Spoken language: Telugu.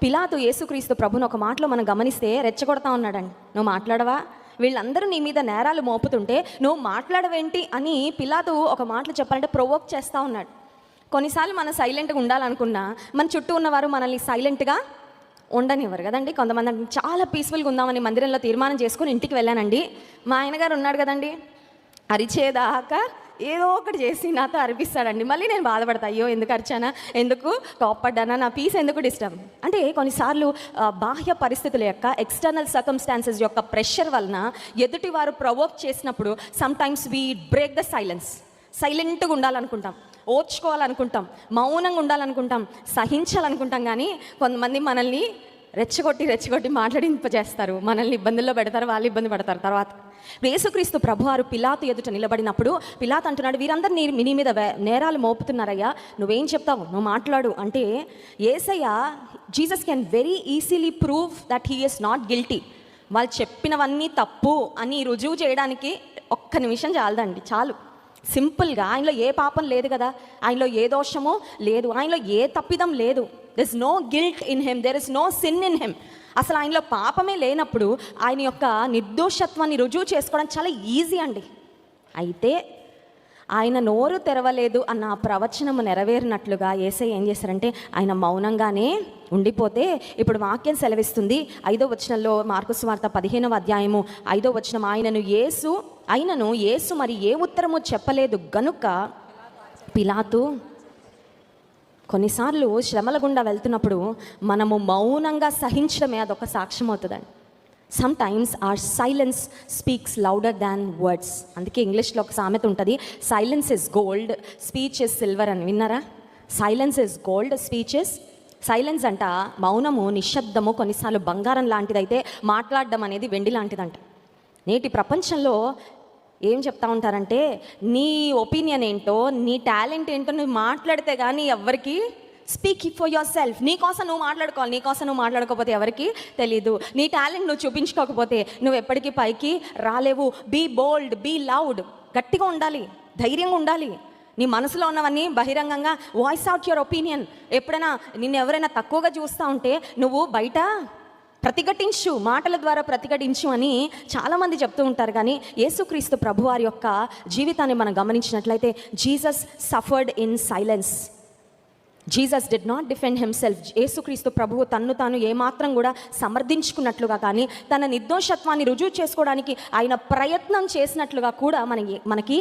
పిలాతు యేసుక్రీస్తు ప్రభుని ఒక మాటలో మనం గమనిస్తే రెచ్చగొడతా ఉన్నాడండి. నువ్వు మాట్లాడవా, వీళ్ళందరూ నీ మీద నేరాలు మోపుతుంటే నువ్వు మాట్లాడవేంటి అని పిలాతు ఒక మాటలు చెప్పాలంటే ప్రొవోక్ చేస్తూ ఉన్నాడు. కొన్నిసార్లు మనం సైలెంట్గా ఉండాలనుకున్నా మన చుట్టూ ఉన్నవారు మనల్ని సైలెంట్గా ఉండనివ్వరు కదండి. కొంతమంది అంటే చాలా పీస్ఫుల్గా ఉందామని మందిరంలో తీర్మానం చేసుకుని ఇంటికి వెళ్ళానండి. మా ఆయనగారు ఉన్నాడు కదండి, అరిచేదాకా ఏదో ఒకటి చేసి నాతో అరిపిస్తాడండి. మళ్ళీ నేను బాధపడతా, అయ్యో ఎందుకు అరిచానా, ఎందుకు కోప్పడ్డానా, నా పీస్ ఎందుకు డిస్టర్బ్. అంటే కొన్నిసార్లు బాహ్య పరిస్థితుల యొక్క ఎక్స్టర్నల్ సర్కమ్స్టాన్సెస్ యొక్క ప్రెషర్ వలన ఎదుటి వారు ప్రొవోక్ చేసినప్పుడు sometimes we break the silence. సైలెంట్గా ఉండాలనుకుంటాం, ఓర్చుకోవాలనుకుంటాం, మౌనంగా ఉండాలనుకుంటాం, సహించాలనుకుంటాం. కానీ కొంతమంది మనల్ని రెచ్చగొట్టి మాట్లాడింపజేస్తారు, మనల్ని ఇబ్బందుల్లో పెడతారు, వాళ్ళు ఇబ్బంది పడతారు. తర్వాత యేసుక్రీస్తు ప్రభువారు పిలాతు ఎదుట నిలబడినప్పుడు పిలాతు అంటున్నాడు, వీరందరూ నీ మీద నేరాలు మోపుతున్నారయ్యా, నువ్వేం చెప్తావు, నువ్వు మాట్లాడు అంటే Yesayya Jesus can very easily prove that he is not guilty. వాళ్ళు చెప్పినవన్నీ తప్పు అని రుజువు చేయడానికి ఒక్క నిమిషం చాలదండి, చాలు. సింపుల్గా ఆయనలో ఏ పాపం లేదు కదా, ఆయనలో ఏ దోషమో లేదు, ఆయనలో ఏ తప్పిదం లేదు. There is no guilt in him, there is no sin in him. అసలు ఆయనలో పాపమే లేనప్పుడు ఆయన యొక్క నిర్దోషత్వాన్ని రుజువు చేసుకోవడం చాలా ఈజీ అండి. అయితే ఆయన నోరు తెరవలేదు అన్న ప్రవచనము నెరవేరినట్లుగా యేసయ్య ఏం చేశారంటే ఆయన మౌనంగానే ఉండిపోతే ఇప్పుడు వాక్యం సెలవిస్తుంది 5వ వచనంలో, మార్కు సువార్త 15వ అధ్యాయము 5వ వచనం, అయినను యేసు మరి ఏ ఉత్తరము చెప్పలేదు గనుక పిలాతు. కొన్నిసార్లు శ్రమల గుండా వెళ్తున్నప్పుడు మనము మౌనంగా సహించడమే అదొక సాక్ష్యం అవుతుందండి. Sometimes our silence speaks louder than words. అందుకే ఇంగ్లీష్లో ఒక సామెత ఉంటుంది, silence is gold, speech is silver అని. విన్నారా? Silence is gold, speech is silence అంట. మౌనము, నిశ్శబ్దము కొన్నిసార్లు బంగారం లాంటిదైతే మాట్లాడడం అనేది వెండి లాంటిదంట. నేటి ప్రపంచంలో ఏం చెప్తా ఉంటారంటే, నీ ఒపీనియన్ ఏంటో, నీ టాలెంట్ ఏంటో నువ్వు మాట్లాడితే కానీ ఎవరికి, స్పీక్ ఫర్ యువర్ సెల్ఫ్, నీకోసం నువ్వు మాట్లాడుకోవాలి, నీకోసం నువ్వు మాట్లాడుకోకపోతే ఎవరికి తెలీదు. నీ టాలెంట్ నువ్వు చూపించుకోకపోతే నువ్వు ఎప్పటికీ పైకి రాలేవు. బీ బోల్డ్, బీ లౌడ్, గట్టిగా ఉండాలి, ధైర్యంగా ఉండాలి. నీ మనసులో ఉన్నవన్నీ బహిరంగంగా వాయిస్ అవుట్ యువర్ ఒపీనియన్. ఎప్పుడైనా నిన్ను ఎవరైనా తక్కువగా చూస్తూ ఉంటే నువ్వు బయట ప్రతిఘటించు, మాటల ద్వారా ప్రతిఘటించు అని చాలామంది చెప్తూ ఉంటారు. కానీ యేసుక్రీస్తు ప్రభువారి యొక్క జీవితాన్ని మనం గమనించినట్లయితే Jesus suffered in silence. Jesus did not defend himself. యేసుక్రీస్తు ప్రభువు తన్ను తాను ఏమాత్రం కూడా సమర్థించుకున్నట్లుగా కానీ తన నిర్దోషత్వాన్ని రుజువు చేసుకోవడానికి ఆయన ప్రయత్నం చేసినట్లుగా కూడా మనకి